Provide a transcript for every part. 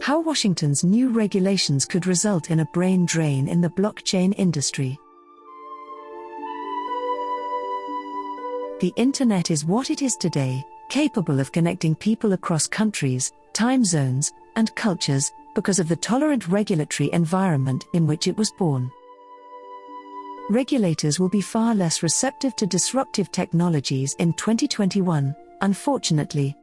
How Washington's new regulations could result in a brain drain in the blockchain industry. The Internet is what it is today, capable of connecting people across countries, time zones, and cultures, because of the tolerant regulatory environment in which it was born. Regulators will be far less receptive to disruptive technologies in 2021, unfortunately.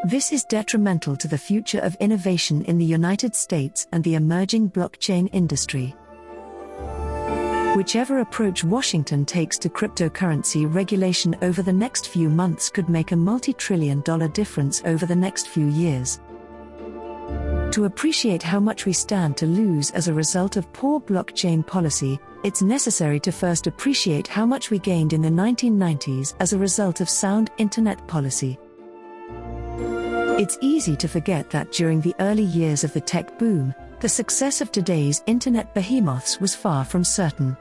This is detrimental to the future of innovation in the United States and the emerging blockchain industry. Whichever approach Washington takes to cryptocurrency regulation over the next few months could make a multi-trillion-dollar difference over the next few years. To appreciate how much we stand to lose as a result of poor blockchain policy, it's necessary to first appreciate how much we gained in the 1990s as a result of sound Internet policy. It's easy to forget that during the early years of the tech boom, the success of today's Internet behemoths was far from certain.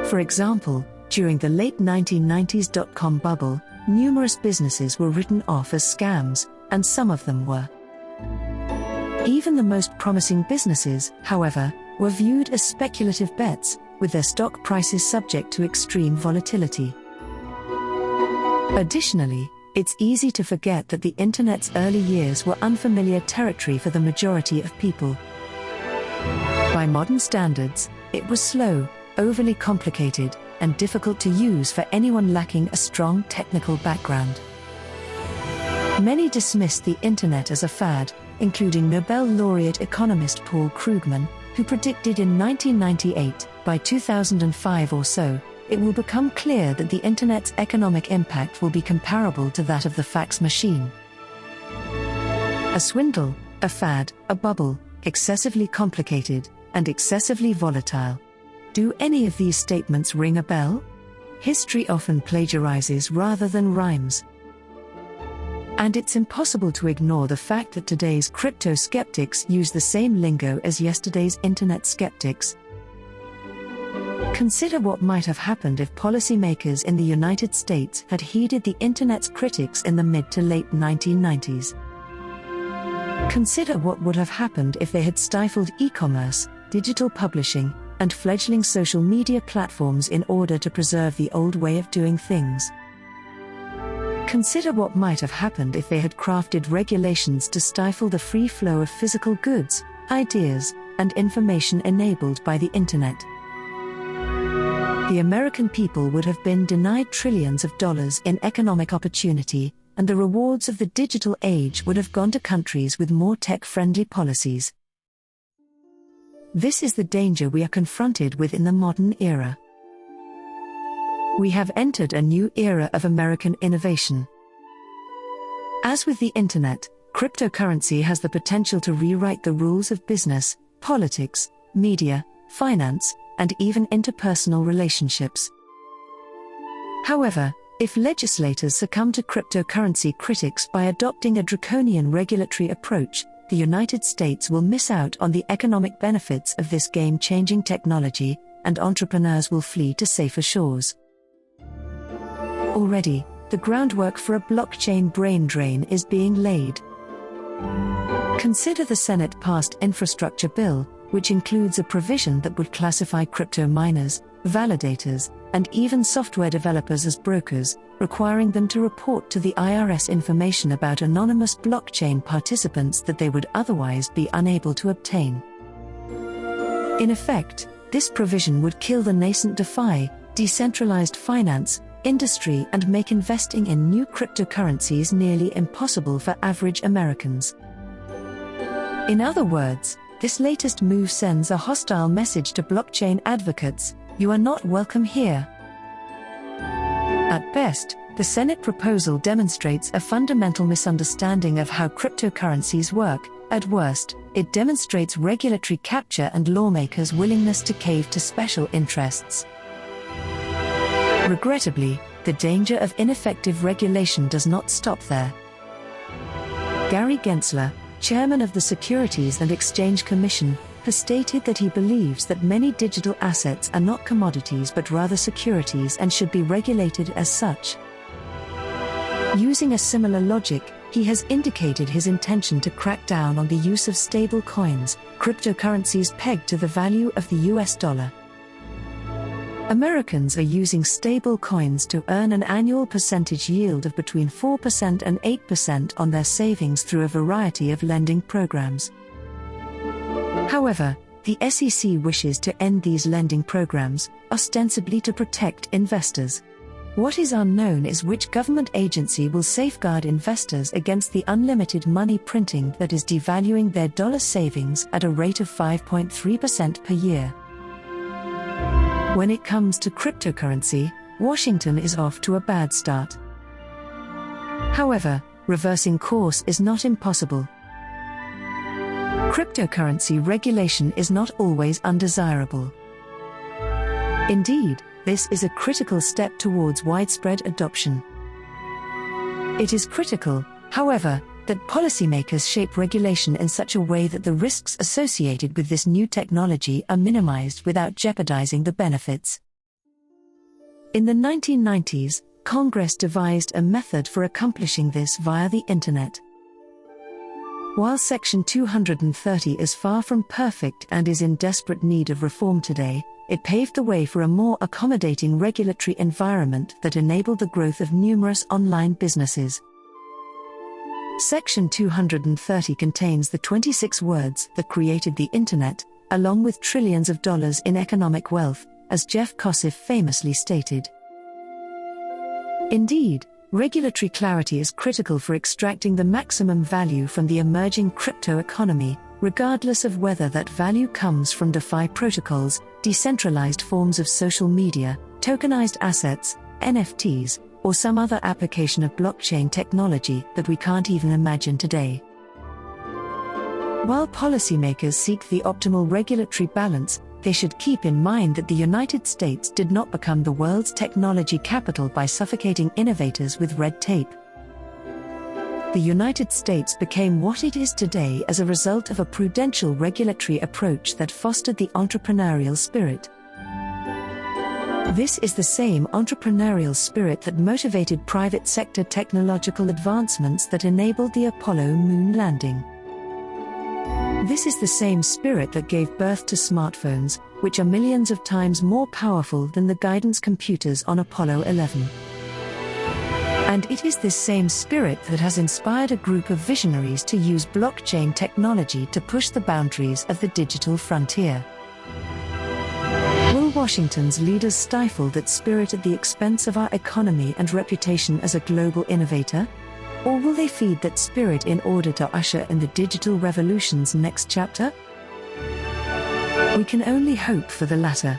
For example, during the late 1990s Dotcom Bubble, numerous businesses were written off as scams, and some of them were. Even the most promising businesses, however, were viewed as speculative bets, with their stock prices subject to extreme volatility. Additionally, it's easy to forget that the Internet's early years were unfamiliar territory for the majority of people. By modern standards, it was slow, overly complicated, and difficult to use for anyone lacking a strong technical background. Many dismissed the Internet as a fad, including Nobel laureate economist Paul Krugman, who predicted in 1998, by 2005 or so, it will become clear that the Internet's economic impact will be comparable to that of the fax machine. A swindle, a fad, a bubble, excessively complicated, and excessively volatile. Do any of these statements ring a bell? History often plagiarizes rather than rhymes. And it's impossible to ignore the fact that today's crypto skeptics use the same lingo as yesterday's Internet skeptics. Consider what might have happened if policymakers in the United States had heeded the Internet's critics in the mid to late 1990s. Consider what would have happened if they had stifled e-commerce, digital publishing, and fledgling social media platforms in order to preserve the old way of doing things. Consider what might have happened if they had crafted regulations to stifle the free flow of physical goods, ideas, and information enabled by the Internet. The American people would have been denied trillions of dollars in economic opportunity, and the rewards of the digital age would have gone to countries with more tech-friendly policies. This is the danger we are confronted with in the modern era. We have entered a new era of American innovation. As with the Internet, cryptocurrency has the potential to rewrite the rules of business, politics, media, finance, and even interpersonal relationships. However, if legislators succumb to cryptocurrency critics by adopting a draconian regulatory approach, the United States will miss out on the economic benefits of this game-changing technology, and entrepreneurs will flee to safer shores. Already, the groundwork for a blockchain brain drain is being laid. Consider the Senate-passed infrastructure bill, which includes a provision that would classify crypto miners, validators, and even software developers as brokers, requiring them to report to the IRS information about anonymous blockchain participants that they would otherwise be unable to obtain. In effect, this provision would kill the nascent DeFi, decentralized finance, industry and make investing in new cryptocurrencies nearly impossible for average Americans. In other words, this latest move sends a hostile message to blockchain advocates: you are not welcome here. At best, the Senate proposal demonstrates a fundamental misunderstanding of how cryptocurrencies work. At worst, it demonstrates regulatory capture and lawmakers' willingness to cave to special interests. Regrettably, the danger of ineffective regulation does not stop there. Gary Gensler, chairman of the Securities and Exchange Commission, has stated that he believes that many digital assets are not commodities but rather securities and should be regulated as such. Using a similar logic, he has indicated his intention to crack down on the use of stable coins, cryptocurrencies pegged to the value of the US dollar. Americans are using stable coins to earn an annual percentage yield of between 4% and 8% on their savings through a variety of lending programs. However, the SEC wishes to end these lending programs, ostensibly to protect investors. What is unknown is which government agency will safeguard investors against the unlimited money printing that is devaluing their dollar savings at a rate of 5.3% per year. When it comes to cryptocurrency, Washington is off to a bad start. However, reversing course is not impossible. Cryptocurrency regulation is not always undesirable. Indeed, this is a critical step towards widespread adoption. It is critical, however, that policymakers shape regulation in such a way that the risks associated with this new technology are minimized without jeopardizing the benefits. In the 1990s, Congress devised a method for accomplishing this via the Internet. While Section 230 is far from perfect and is in desperate need of reform today, it paved the way for a more accommodating regulatory environment that enabled the growth of numerous online businesses. Section 230 contains the 26 words that created the Internet, along with trillions of dollars in economic wealth, as Jeff Kosseff famously stated. Indeed, regulatory clarity is critical for extracting the maximum value from the emerging crypto economy, regardless of whether that value comes from DeFi protocols, decentralized forms of social media, tokenized assets, NFTs, or some other application of blockchain technology that we can't even imagine today. While policymakers seek the optimal regulatory balance, they should keep in mind that the United States did not become the world's technology capital by suffocating innovators with red tape. The United States became what it is today as a result of a prudential regulatory approach that fostered the entrepreneurial spirit. This is the same entrepreneurial spirit that motivated private sector technological advancements that enabled the Apollo moon landing. This is the same spirit that gave birth to smartphones, which are millions of times more powerful than the guidance computers on Apollo 11. And it is this same spirit that has inspired a group of visionaries to use blockchain technology to push the boundaries of the digital frontier. Will Washington's leaders stifle that spirit at the expense of our economy and reputation as a global innovator? Or will they feed that spirit in order to usher in the digital revolution's next chapter? We can only hope for the latter.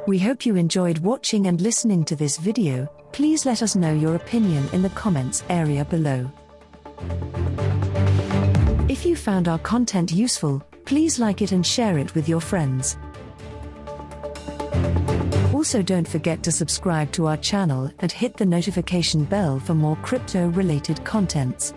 We hope you enjoyed watching and listening to this video. Please let us know your opinion in the comments area below. If you found our content useful, please like it and share it with your friends. Also, don't forget to subscribe to our channel and hit the notification bell for more crypto-related contents.